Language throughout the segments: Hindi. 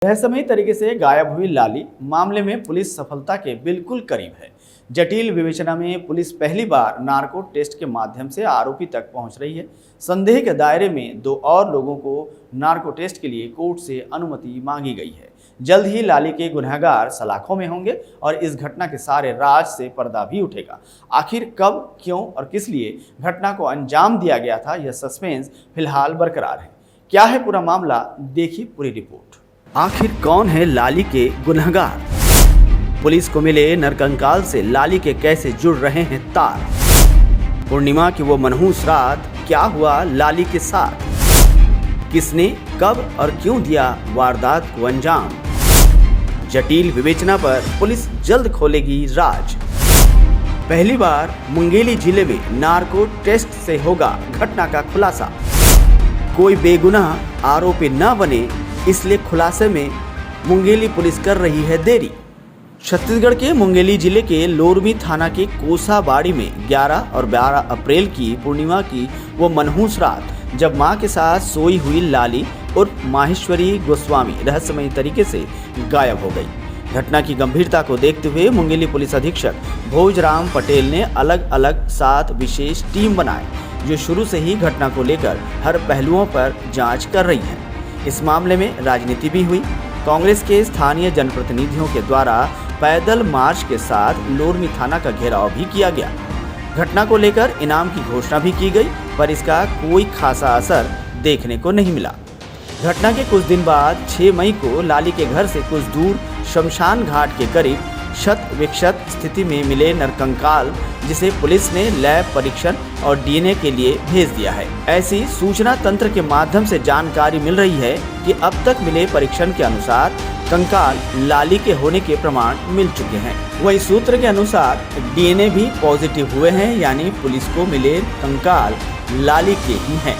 रहस्यमयी तरीके से गायब हुई लाली मामले में पुलिस सफलता के बिल्कुल करीब है। जटिल विवेचना में पुलिस पहली बार नार्को टेस्ट के माध्यम से आरोपी तक पहुंच रही है। संदेह के दायरे में 2 और लोगों को नार्को टेस्ट के लिए कोर्ट से अनुमति मांगी गई है। जल्द ही लाली के गुनहगार सलाखों में होंगे और इस घटना के सारे राज से पर्दा भी उठेगा। आखिर कब, क्यों और किस लिए घटना को अंजाम दिया गया था, यह सस्पेंस फिलहाल बरकरार है। क्या है पूरा मामला, देखिए पूरी रिपोर्ट। आखिर कौन है लाली के गुनहगार? पुलिस को मिले नरकंकाल से लाली के कैसे जुड़ रहे हैं तार? पूर्णिमा की वो मनहूस रात, क्या हुआ लाली के साथ? किसने, कब और क्यों दिया वारदात को अंजाम? जटिल विवेचना पर पुलिस जल्द खोलेगी राज। पहली बार मुंगेली जिले में नार्को टेस्ट से होगा घटना का खुलासा। कोई बेगुनाह आरोपी न बने, इसलिए खुलासे में मुंगेली पुलिस कर रही है देरी। छत्तीसगढ़ के मुंगेली जिले के लोरमी थाना के कोसाबाड़ी में 11 और 12 अप्रैल की पूर्णिमा की वो मनहूस रात, जब मां के साथ सोई हुई लाली उर्फ माहेश्वरी गोस्वामी रहस्यमयी तरीके से गायब हो गई। घटना की गंभीरता को देखते हुए मुंगेली पुलिस अधीक्षक भोजराम पटेल ने अलग अलग 7 विशेष टीम बनाए, जो शुरू से ही घटना को लेकर हर पहलुओं पर जांच कर रही है। इस मामले में राजनीति भी हुई। कांग्रेस के स्थानीय जनप्रतिनिधियों के द्वारा पैदल मार्च के साथ लोरमी थाना का घेराव भी किया गया। घटना को लेकर इनाम की घोषणा भी की गई, पर इसका कोई खासा असर देखने को नहीं मिला। घटना के कुछ दिन बाद 6 मई को लाली के घर से कुछ दूर शमशान घाट के करीब शत विक्षत स्थिति में मिले नरकंकाल, जिसे पुलिस ने लैब परीक्षण और डीएनए के लिए भेज दिया है। ऐसी सूचना तंत्र के माध्यम से जानकारी मिल रही है कि अब तक मिले परीक्षण के अनुसार कंकाल लाली के होने के प्रमाण मिल चुके हैं। वही सूत्र के अनुसार डीएनए भी पॉजिटिव हुए हैं, यानी पुलिस को मिले कंकाल लाली के ही हैं।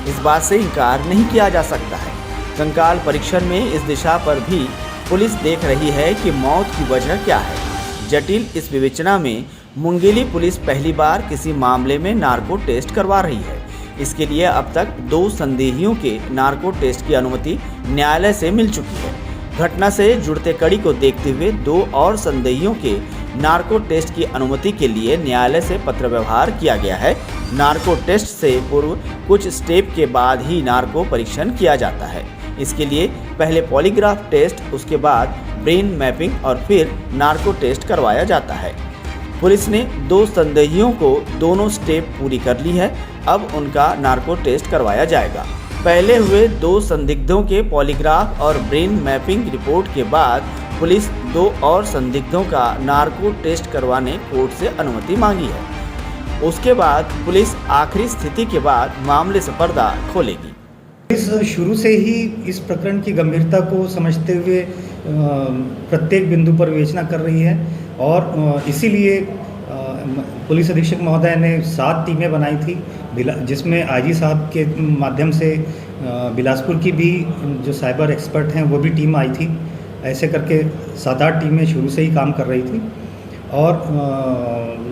इस बात से इनकार नहीं किया जा सकता है। कंकाल परीक्षण में इस दिशा पर भी पुलिस देख रही है कि मौत की वजह क्या है। जटिल इस विवेचना में मुंगेली पुलिस पहली बार किसी मामले में नार्को टेस्ट करवा रही है। इसके लिए अब तक 2 संदेहियों के नार्को टेस्ट की अनुमति न्यायालय से मिल चुकी है। घटना से जुड़ते कड़ी को देखते हुए 2 और संदेहियों के नार्को टेस्ट की अनुमति के लिए न्यायालय से पत्र व्यवहार किया गया है। नार्को टेस्ट से पूर्व कुछ स्टेप के बाद ही नार्को परीक्षण किया जाता है। इसके लिए पहले पॉलीग्राफ टेस्ट, उसके बाद ब्रेन मैपिंग और फिर नार्को टेस्ट करवाया जाता है। पुलिस ने 2 संदेहियों को दोनों स्टेप पूरी कर ली है। अब उनका नार्को टेस्ट करवाया जाएगा। पहले हुए 2 संदिग्धों के पॉलीग्राफ और ब्रेन मैपिंग रिपोर्ट के बाद पुलिस 2 और संदिग्धों का नार्को टेस्ट करवाने कोर्ट से अनुमति मांगी है। उसके बाद पुलिस आखिरी स्थिति के बाद मामले से पर्दा खोलेगी। पुलिस शुरू से ही इस प्रकरण की गंभीरता को समझते हुए प्रत्येक बिंदु पर विवेचना कर रही है और इसीलिए पुलिस अधीक्षक महोदय ने 7 टीमें बनाई थी, जिसमें आईजी साहब के माध्यम से बिलासपुर की भी जो साइबर एक्सपर्ट हैं वो भी टीम आई थी। ऐसे करके 7-8 टीमें शुरू से ही काम कर रही थी और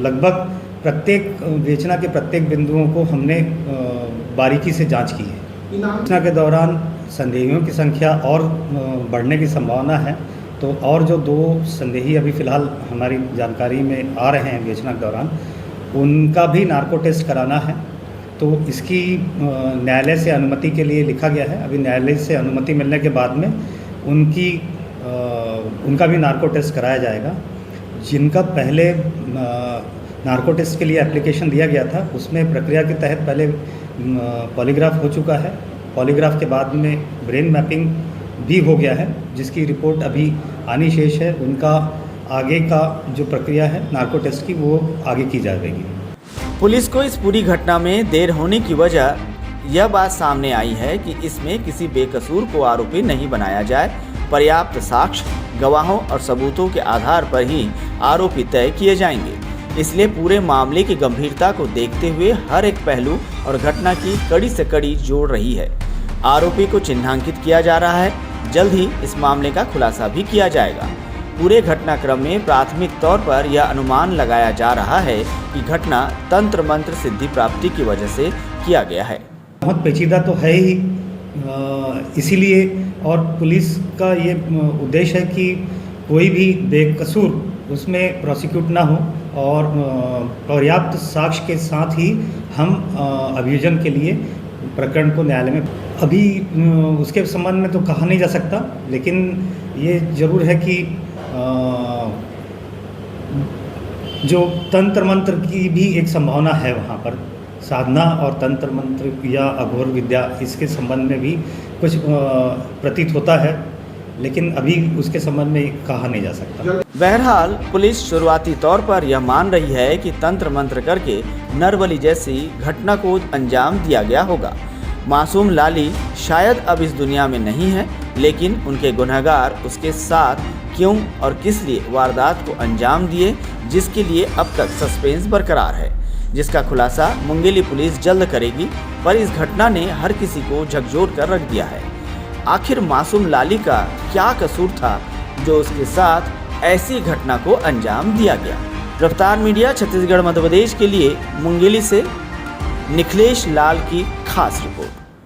लगभग प्रत्येक विवेचना के प्रत्येक बिंदुओं को हमने बारीकी से जांच की है। विवेचना के दौरान संदेहियों की संख्या और बढ़ने की संभावना है, तो और जो 2 संदेही अभी फ़िलहाल हमारी जानकारी में आ रहे हैं विवेचना के दौरान, उनका भी नार्को टेस्ट कराना है। तो इसकी न्यायालय से अनुमति के लिए लिखा गया है। अभी न्यायालय से अनुमति मिलने के बाद में उनका भी नार्को टेस्ट कराया जाएगा। जिनका पहले नार्को टेस्ट के लिए एप्लीकेशन दिया गया था, उसमें प्रक्रिया के तहत पहले पॉलीग्राफ हो चुका है। पॉलीग्राफ के बाद में ब्रेन मैपिंग भी हो गया है, जिसकी रिपोर्ट अभी आनी शेष है। उनका आगे का जो प्रक्रिया है नार्को टेस्ट की, वो आगे की जाएगी। पुलिस को इस पूरी घटना में देर होने की वजह यह बात सामने आई है कि इसमें किसी बेकसूर को आरोपी नहीं बनाया जाए। पर्याप्त साक्ष्य, गवाहों और सबूतों के आधार पर ही आरोपी तय किए जाएंगे। इसलिए पूरे मामले की गंभीरता को देखते हुए हर एक पहलू और घटना की कड़ी से कड़ी जोड़ रही है। आरोपी को चिन्हांकित किया जा रहा है। जल्द ही इस मामले का खुलासा भी किया जाएगा। पूरे घटनाक्रम में प्राथमिक तौर पर यह अनुमान लगाया जा रहा है कि घटना तंत्र मंत्र सिद्धि प्राप्ति की वजह से किया गया है। बहुत पेचीदा तो है ही, इसीलिए और पुलिस का ये उद्देश्य है कि कोई भी बेकसूर उसमें प्रोसिक्यूट ना हो और पर्याप्त साक्ष्य के साथ ही हम अभियोजन के लिए प्रकरण को न्यायालय में अभी उसके संबंध में तो कहा नहीं जा सकता, लेकिन ये ज़रूर है कि जो तंत्र मंत्र की भी एक संभावना है वहाँ पर, साधना और तंत्र मंत्र या अघोर विद्या, इसके संबंध में भी कुछ प्रतीत होता है, लेकिन अभी उसके संबंध में कहा नहीं जा सकता। बहरहाल पुलिस शुरुआती तौर पर यह मान रही है कि तंत्र मंत्र करके नरबली जैसी घटना को अंजाम दिया गया होगा। मासूम लाली शायद अब इस दुनिया में नहीं है, लेकिन उनके गुनहगार उसके साथ क्यों और किस लिए वारदात को अंजाम दिए, जिसके लिए अब तक सस्पेंस बरकरार है, जिसका खुलासा मुंगेली पुलिस जल्द करेगी। पर इस घटना ने हर किसी को झकझोर कर रख दिया है। आखिर मासूम लाली का क्या कसूर था जो उसके साथ ऐसी घटना को अंजाम दिया गया। रफ्तार मीडिया छत्तीसगढ़ मध्य प्रदेश के लिए मुंगेली से निखिलेश लाल की खास रिपोर्ट।